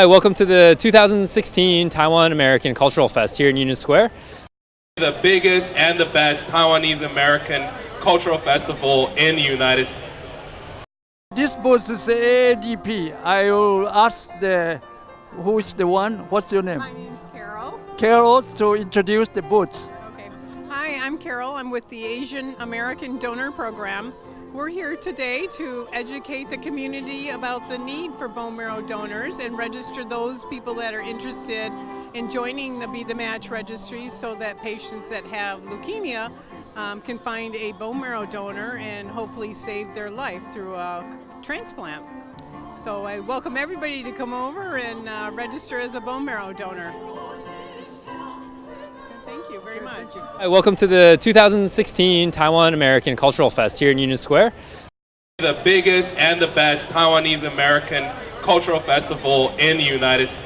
Hi, welcome to the 2016 Taiwan American Cultural Fest here in Union Square. The biggest and the best Taiwanese American cultural festival in the United States. This booth is AADP. I will ask who is the one. What's your name? My name's Carol. Carol, to introduce the booth. Okay. Hi, I'm Carol. I'm with the Asian American Donor Program. We're here today to educate the community about the need for bone marrow donors and register those people that are interested in joining the Be the Match registry so that patients that have leukemia can find a bone marrow donor and hopefully save their life through a transplant. So I welcome everybody to come over and register as a bone marrow donor. Thank you very much. Hi, welcome to the 2016 Taiwan American Cultural Fest here in Union Square. The biggest and the best Taiwanese American cultural festival in the United States.